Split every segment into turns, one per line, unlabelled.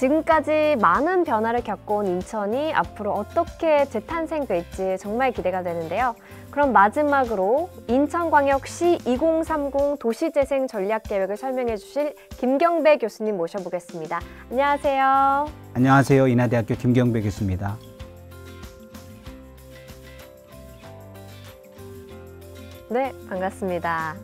지금까지 많은 변화를 겪어온 인천이 앞으로 어떻게 재탄생될지 정말 기대가 되는데요. 그럼 마지막으로 인천광역시 2030 도시재생 전략계획을 설명해 주실 김경배 교수님 모셔보겠습니다. 안녕하세요.
안녕하세요. 인하대학교 김경배 교수입니다.
네, 반갑습니다.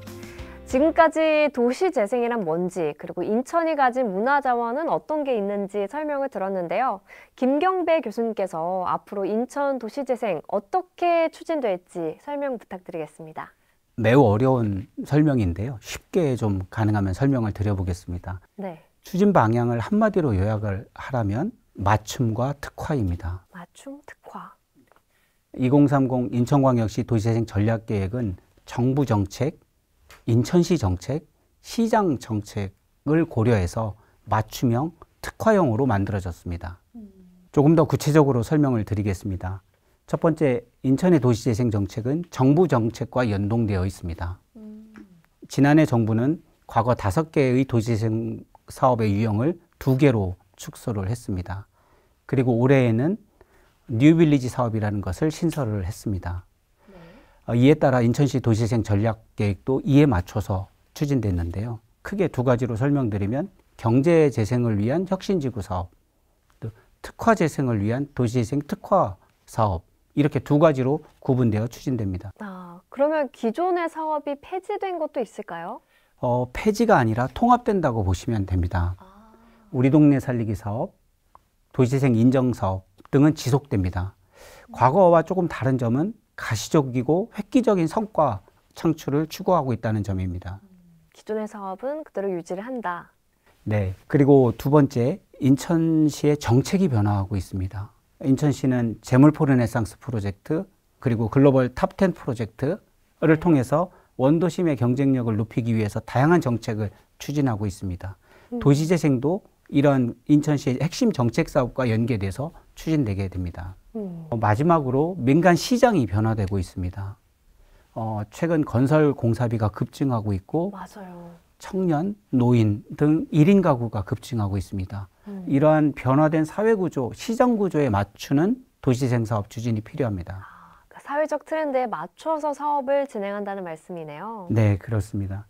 지금까지 도시재생이란 뭔지, 그리고 인천이 가진 문화자원은 어떤 게 있는지 설명을 들었는데요. 김경배 교수님께서 앞으로 인천 도시재생 어떻게 추진될지 설명 부탁드리겠습니다.
매우 어려운 설명인데요. 쉽게 좀 가능하면 설명을 드려보겠습니다.
네.
추진 방향을 한마디로 요약을 하라면 맞춤과 특화입니다.
맞춤, 특화.
2030 인천광역시 도시재생 전략계획은 정부 정책, 인천시 정책, 시장 정책을 고려해서 맞춤형, 특화형으로 만들어졌습니다. 조금 더 구체적으로 설명을 드리겠습니다. 첫 번째, 인천의 도시재생 정책은 정부 정책과 연동되어 있습니다. 지난해 정부는 과거 5개의 도시재생 사업의 유형을 2개로 축소를 했습니다. 그리고 올해에는 뉴빌리지 사업이라는 것을 신설을 했습니다. 이에 따라 인천시 도시재생 전략계획도 이에 맞춰서 추진됐는데요. 크게 2가지로 설명드리면 경제재생을 위한 혁신지구 사업, 또 특화재생을 위한 도시재생 특화 사업, 이렇게 2가지로 구분되어 추진됩니다.
그러면 기존의 사업이 폐지된 것도 있을까요?
폐지가 아니라 통합된다고 보시면 됩니다. 우리 동네 살리기 사업, 도시재생 인정 사업 등은 지속됩니다. 과거와 조금 다른 점은 가시적이고 획기적인 성과 창출을 추구하고 있다는 점입니다.
기존의 사업은 그대로 유지를 한다.
네. 그리고 2번째, 인천시의 정책이 변화하고 있습니다. 인천시는 재물포 르네상스 프로젝트, 그리고 글로벌 탑10 프로젝트를 통해서 원도심의 경쟁력을 높이기 위해서 다양한 정책을 추진하고 있습니다. 도시재생도 이런 인천시의 핵심 정책 사업과 연계돼서 추진되게 됩니다. 마지막으로 민간 시장이 변화되고 있습니다. 최근 건설 공사비가 급증하고 있고
맞아요.
청년, 노인 등 1인 가구가 급증하고 있습니다. 이러한 변화된 사회구조, 시장구조에 맞추는 도시재생 사업 추진이 필요합니다.
사회적 트렌드에 맞춰서 사업을 진행한다는 말씀이네요.
네, 그렇습니다.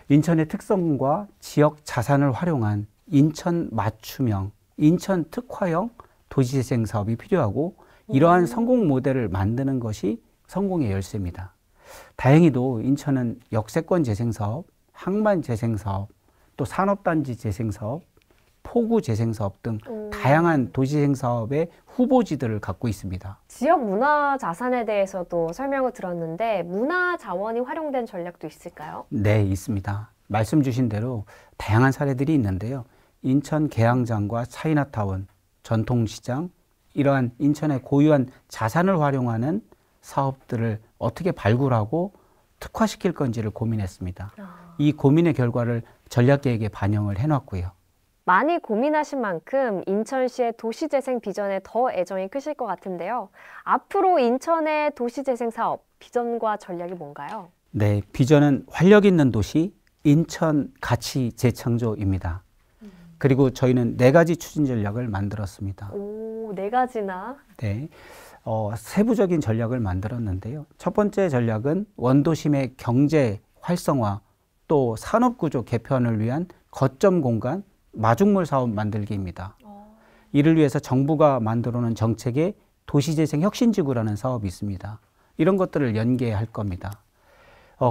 인천의 특성과 지역 자산을 활용한 인천 맞춤형, 인천 특화형 도시재생 사업이 필요하고 이러한 성공 모델을 만드는 것이 성공의 열쇠입니다. 다행히도 인천은 역세권 재생 사업, 항만 재생 사업, 또 산업단지 재생 사업, 포구 재생 사업 등 다양한 도시재생 사업의 후보지들을 갖고 있습니다.
지역 문화 자산에 대해서도 설명을 들었는데 문화 자원이 활용된 전략도 있을까요?
네, 있습니다. 말씀 주신 대로 다양한 사례들이 있는데요. 인천 계양장과 차이나타운, 전통시장, 이러한 인천의 고유한 자산을 활용하는 사업들을 어떻게 발굴하고 특화시킬 건지를 고민했습니다. 이 고민의 결과를 전략계획에 반영을 해놨고요.
많이 고민하신 만큼 인천시의 도시재생 비전에 더 애정이 크실 것 같은데요. 앞으로 인천의 도시재생 사업, 비전과 전략이 뭔가요?
네, 비전은 활력 있는 도시, 인천 가치 재창조입니다. 그리고 저희는 4가지 추진 전략을 만들었습니다.
4가지나?
네. 세부적인 전략을 만들었는데요. 첫 번째 전략은 원도심의 경제 활성화, 또 산업구조 개편을 위한 거점 공간, 마중물 사업 만들기입니다. 이를 위해서 정부가 만들어 놓은 정책에 도시재생 혁신지구라는 사업이 있습니다. 이런 것들을 연계할 겁니다.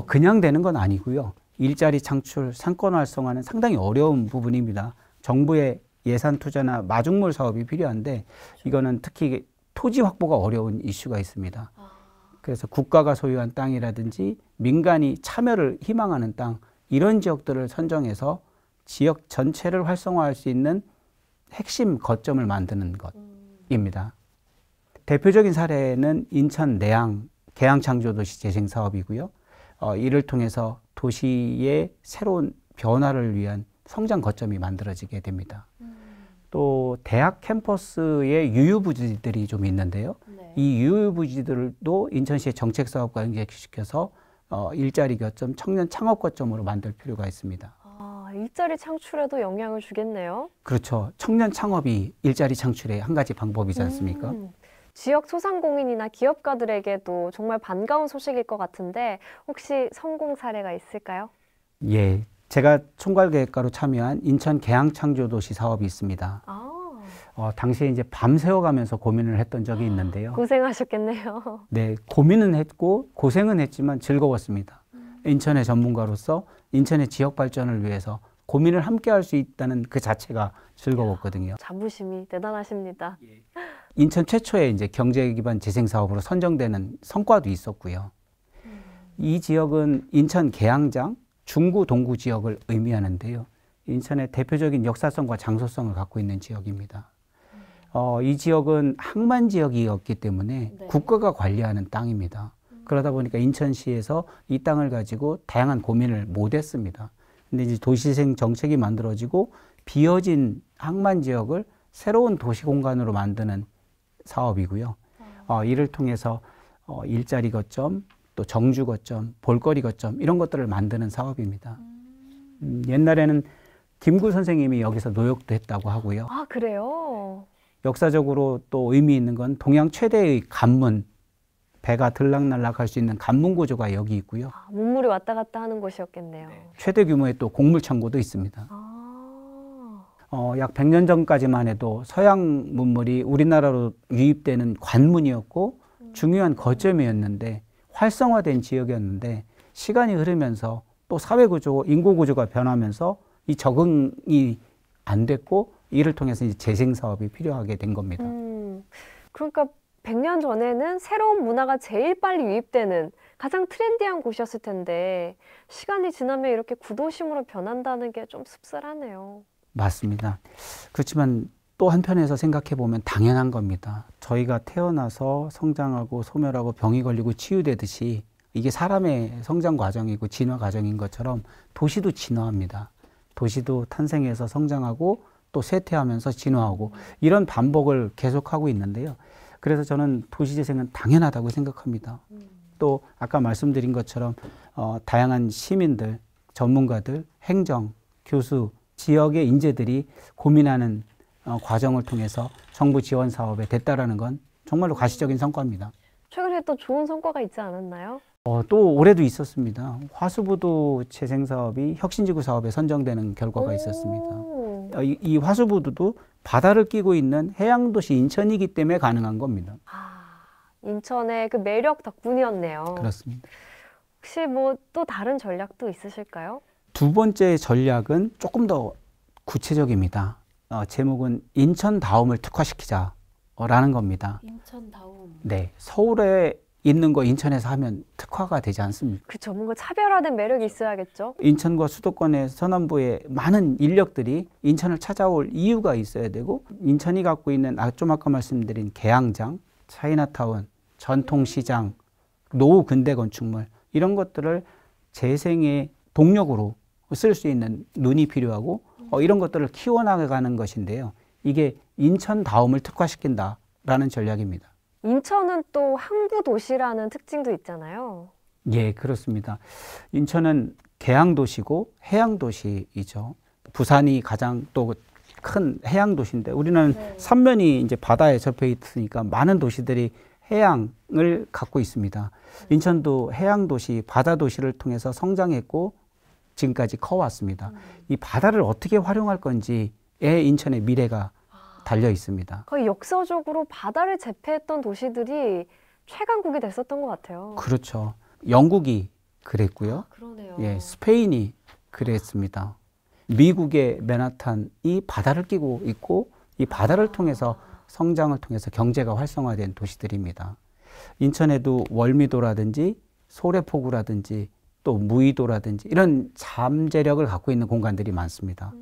그냥 되는 건 아니고요. 일자리 창출, 상권 활성화는 상당히 어려운 부분입니다. 정부의 예산 투자나 마중물 사업이 필요한데 이거는 특히 토지 확보가 어려운 이슈가 있습니다. 그래서 국가가 소유한 땅이라든지 민간이 참여를 희망하는 땅, 이런 지역들을 선정해서 지역 전체를 활성화할 수 있는 핵심 거점을 만드는 것입니다. 대표적인 사례는 인천 내양 계양창조도시 재생 사업이고요. 이를 통해서 도시의 새로운 변화를 위한 성장 거점이 만들어지게 됩니다. 또 대학 캠퍼스의 유휴부지들이 좀 있는데요. 이 유휴부지들도 인천시의 정책 사업과 연계시켜서 일자리 거점, 청년 창업 거점으로 만들 필요가 있습니다.
일자리 창출에도 영향을 주겠네요.
그렇죠. 청년 창업이 일자리 창출의 한 가지 방법이지 않습니까?
지역 소상공인이나 기업가들에게도 정말 반가운 소식일 것 같은데 혹시 성공 사례가 있을까요?
예, 제가 총괄계획가로 참여한 인천 계양창조도시 사업이 있습니다. 당시에 이제 밤새워가면서 고민을 했던 적이 있는데요.
고생하셨겠네요.
네, 고민은 했고 고생은 했지만 즐거웠습니다. 인천의 전문가로서 인천의 지역 발전을 위해서 고민을 함께 할 수 있다는 그 자체가 즐거웠거든요.
자부심이 대단하십니다.
인천 최초의 이제 경제 기반 재생 사업으로 선정되는 성과도 있었고요. 이 지역은 인천 계양장 중구 동구 지역을 의미하는데요. 인천의 대표적인 역사성과 장소성을 갖고 있는 지역입니다. 이 지역은 항만 지역이었기 때문에
네.
국가가 관리하는 땅입니다. 그러다 보니까 인천시에서 이 땅을 가지고 다양한 고민을 못했습니다. 근데 이제 도시재생 정책이 만들어지고 비어진 항만 지역을 새로운 도시 공간으로 만드는 사업이고요. 이를 통해서 일자리 거점, 또 정주 거점, 볼거리 거점 이런 것들을 만드는 사업입니다. 옛날에는 김구 선생님이 여기서 노역도 했다고 하고요.
아, 그래요?
역사적으로 또 의미 있는 건 동양 최대의 관문, 배가 들락날락할 수 있는 관문 구조가 여기 있고요.
문물이 왔다 갔다 하는 곳이었겠네요.
최대 규모의 또 곡물 창고도 있습니다. 약 100년 전까지만 해도 서양 문물이 우리나라로 유입되는 관문이었고 중요한 거점이었는데 활성화된 지역이었는데 시간이 흐르면서 또 사회 구조, 인구 구조가 변하면서 이 적응이 안 됐고 이를 통해서 이제 재생 사업이 필요하게 된 겁니다.
그러니까 100년 전에는 새로운 문화가 제일 빨리 유입되는 가장 트렌디한 곳이었을 텐데 시간이 지나면 이렇게 구도심으로 변한다는 게 좀 씁쓸하네요.
맞습니다. 그렇지만 또 한편에서 생각해 보면 당연한 겁니다. 저희가 태어나서 성장하고 소멸하고 병이 걸리고 치유되듯이 이게 사람의 성장 과정이고 진화 과정인 것처럼 도시도 진화합니다. 도시도 탄생해서 성장하고 또 쇠퇴하면서 진화하고 이런 반복을 계속하고 있는데요. 그래서 저는 도시재생은 당연하다고 생각합니다. 또 아까 말씀드린 것처럼 다양한 시민들, 전문가들, 행정, 교수, 지역의 인재들이 고민하는 과정을 통해서 정부 지원 사업에 됐다라는 건 정말로 가시적인 성과입니다.
최근에 또 좋은 성과가 있지 않았나요?
또 올해도 있었습니다. 화수부두 재생 사업이 혁신지구 사업에 선정되는 결과가 있었습니다. 이 화수부두도 바다를 끼고 있는 해양도시 인천이기 때문에 가능한 겁니다.
인천의 그 매력 덕분이었네요.
그렇습니다.
혹시 뭐 또 다른 전략도 있으실까요?
두 번째 전략은 조금 더 구체적입니다. 제목은 인천다움을 특화시키자라는 겁니다.
인천다움.
네, 서울에 있는 거 인천에서 하면 특화가 되지 않습니까?
그렇죠. 뭔가 차별화된 매력이 있어야겠죠.
인천과 수도권의 서남부의 많은 인력들이 인천을 찾아올 이유가 있어야 되고 인천이 갖고 있는 좀 아까 말씀드린 계양장, 차이나타운, 전통시장, 노후 근대 건축물 이런 것들을 재생의 동력으로 쓸 수 있는 눈이 필요하고 이런 것들을 키워나가는 것인데요. 이게 인천다움을 특화시킨다라는 전략입니다.
인천은 또 항구 도시라는 특징도 있잖아요.
예, 그렇습니다. 인천은 계양도시고 해양도시이죠. 부산이 가장 또 큰 해양도시인데 우리는 삼면이 이제 바다에 접해 있으니까 많은 도시들이 해양을 갖고 있습니다. 인천도 해양도시, 바다도시를 통해서 성장했고 지금까지 커왔습니다. 이 바다를 어떻게 활용할 건지에 인천의 미래가 달려 있습니다.
거의 역사적으로 바다를 제패했던 도시들이 최강국이 됐었던 것 같아요.
그렇죠. 영국이 그랬고요.
그러네요.
예, 스페인이 그랬습니다. 미국의 맨하탄이 바다를 끼고 있고 이 바다를 통해서 성장을 통해서 경제가 활성화된 도시들입니다. 인천에도 월미도라든지 소래포구라든지 또 무의도라든지 이런 잠재력을 갖고 있는 공간들이 많습니다.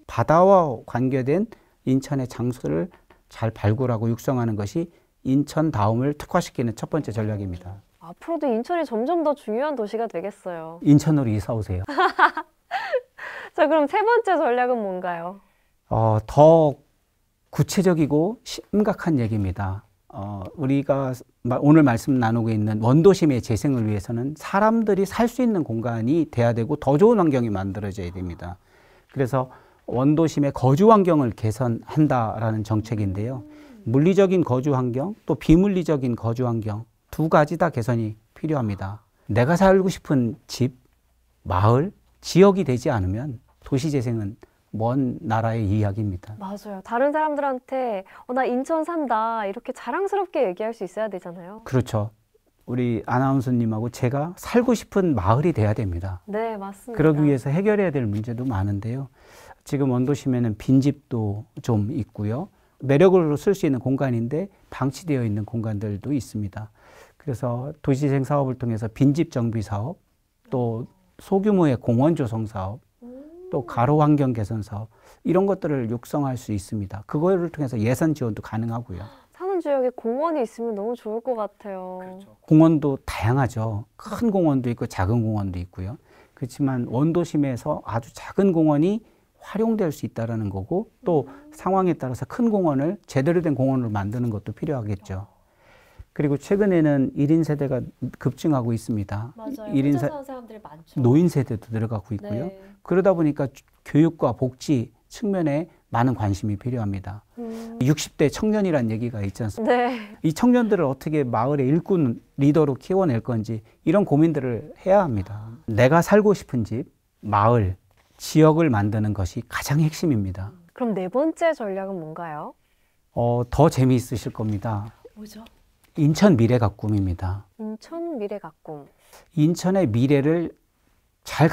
바다와 관계된 인천의 장소를 잘 발굴하고 육성하는 것이 인천다움을 특화시키는 첫 번째 전략입니다.
앞으로도 인천이 점점 더 중요한 도시가 되겠어요.
인천으로 이사 오세요.
자, 그럼 세 번째 전략은 뭔가요?
더 구체적이고 심각한 얘기입니다. 우리가 오늘 말씀 나누고 있는 원도심의 재생을 위해서는 사람들이 살 수 있는 공간이 돼야 되고 더 좋은 환경이 만들어져야 됩니다. 그래서 원도심의 거주 환경을 개선한다라는 정책인데요. 물리적인 거주 환경, 또 비물리적인 거주 환경 두 가지 다 개선이 필요합니다. 내가 살고 싶은 집, 마을, 지역이 되지 않으면 도시재생은 먼 나라의 이야기입니다.
맞아요. 다른 사람들한테 나 인천 산다 이렇게 자랑스럽게 얘기할 수 있어야 되잖아요.
그렇죠. 우리 아나운서님하고 제가 살고 싶은 마을이 돼야 됩니다.
네, 맞습니다.
그러기 위해서 해결해야 될 문제도 많은데요. 지금 원도심에는 빈집도 좀 있고요. 매력으로 쓸 수 있는 공간인데 방치되어 있는 공간들도 있습니다. 그래서 도시재생 사업을 통해서 빈집 정비 사업, 또 소규모의 공원 조성 사업, 또 가로 환경 개선 사업 이런 것들을 육성할 수 있습니다. 그거를 통해서 예산 지원도 가능하고요.
사는 지역에 공원이 있으면 너무 좋을 것 같아요.
그렇죠. 공원도 다양하죠. 큰 공원도 있고 작은 공원도 있고요. 그렇지만 원도심에서 아주 작은 공원이 활용될 수 있다는 거고 또 상황에 따라서 큰 공원을 제대로 된 공원으로 만드는 것도 필요하겠죠. 그리고 최근에는 1인 세대가 급증하고 있습니다.
맞아요.
1인
혼자 사는 사람들이 많죠.
노인 세대도 늘어가고 있고요.
네.
그러다 보니까 교육과 복지 측면에 많은 관심이 필요합니다. 60대 청년이란 얘기가 있지 않습니까?
네.
이 청년들을 어떻게 마을의 일꾼 리더로 키워낼 건지 이런 고민들을 해야 합니다. 내가 살고 싶은 집, 마을, 지역을 만드는 것이 가장 핵심입니다.
그럼 네 번째 전략은 뭔가요?
더 재미있으실 겁니다.
뭐죠?
인천 미래 가꿈입니다.
인천 미래 가꿈.
인천의 미래를 잘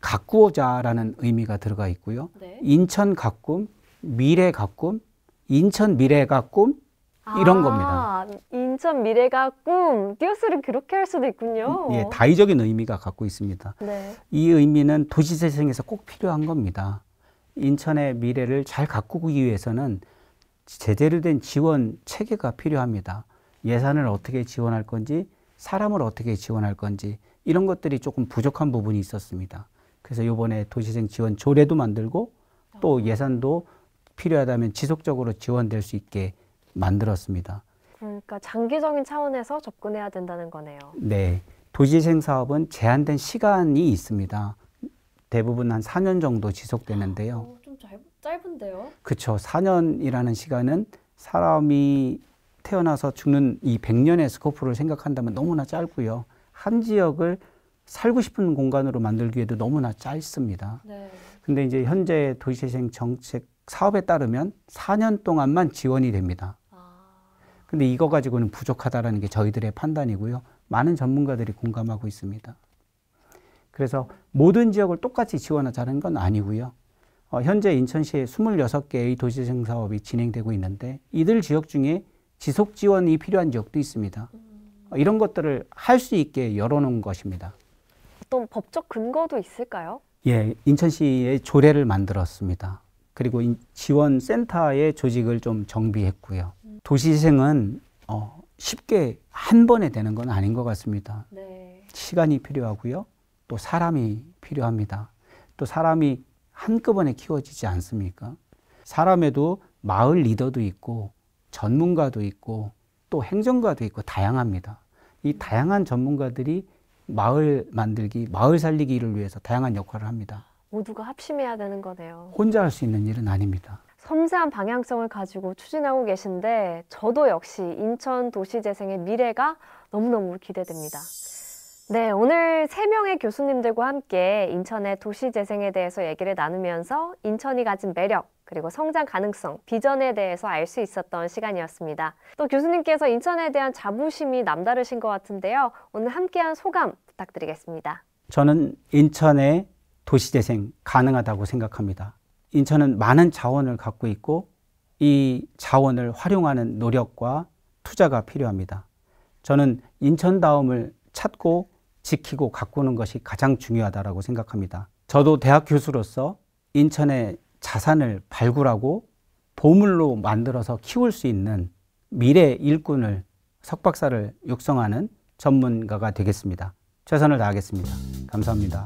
가꾸자라는 의미가 들어가 있고요.
네.
인천 가꿈, 미래 가꿈, 인천 미래가 꿈 이런 겁니다.
인천 미래가 꿈. 띄어쓰기 그렇게 할 수도 있군요.
예, 다의적인 의미가 갖고 있습니다.
네.
이 의미는 도시재생에서 꼭 필요한 겁니다. 인천의 미래를 잘 가꾸기 위해서는 제대로 된 지원 체계가 필요합니다. 예산을 어떻게 지원할 건지, 사람을 어떻게 지원할 건지 이런 것들이 조금 부족한 부분이 있었습니다. 그래서 이번에 도시재생 지원 조례도 만들고 또 예산도 필요하다면 지속적으로 지원될 수 있게 만들었습니다.
그러니까 장기적인 차원에서 접근해야 된다는 거네요.
네, 도시재생 사업은 제한된 시간이 있습니다. 대부분 한 4년 정도 지속되는데요.
좀 짧은데요?
그렇죠. 4년이라는 시간은 사람이 태어나서 죽는 이 100년의 스코프를 생각한다면 너무나 짧고요. 한 지역을 살고 싶은 공간으로 만들기에도 너무나 짧습니다.
네.
근데 이제 현재 도시재생 정책 사업에 따르면 4년 동안만 지원이 됩니다. 근데 이거 가지고는 부족하다는 게 저희들의 판단이고요. 많은 전문가들이 공감하고 있습니다. 그래서 모든 지역을 똑같이 지원하자는 건 아니고요. 현재 인천시에 26개의 도시재생 사업이 진행되고 있는데 이들 지역 중에 지속 지원이 필요한 지역도 있습니다. 이런 것들을 할 수 있게 열어놓은 것입니다.
어떤 법적 근거도 있을까요?
예, 인천시에 조례를 만들었습니다. 그리고 지원센터의 조직을 좀 정비했고요. 도시재생은 쉽게 한 번에 되는 건 아닌 것 같습니다.
네.
시간이 필요하고요. 또 사람이 필요합니다. 또 사람이 한꺼번에 키워지지 않습니까? 사람에도 마을 리더도 있고 전문가도 있고 또 행정가도 있고 다양합니다. 이 다양한 전문가들이 마을 만들기, 마을 살리기를 위해서 다양한 역할을 합니다.
모두가 합심해야 되는 거네요.
혼자 할 수 있는 일은 아닙니다.
섬세한 방향성을 가지고 추진하고 계신데 저도 역시 인천 도시재생의 미래가 너무너무 기대됩니다. 네, 오늘 3명의 교수님들과 함께 인천의 도시재생에 대해서 얘기를 나누면서 인천이 가진 매력, 그리고 성장 가능성, 비전에 대해서 알 수 있었던 시간이었습니다. 또 교수님께서 인천에 대한 자부심이 남다르신 것 같은데요. 오늘 함께한 소감 부탁드리겠습니다.
저는 인천의 도시재생 가능하다고 생각합니다. 인천은 많은 자원을 갖고 있고 이 자원을 활용하는 노력과 투자가 필요합니다. 저는 인천다움을 찾고 지키고 가꾸는 것이 가장 중요하다고 생각합니다. 저도 대학 교수로서 인천의 자산을 발굴하고 보물로 만들어서 키울 수 있는 미래 일꾼을 석박사를 육성하는 전문가가 되겠습니다. 최선을 다하겠습니다. 감사합니다.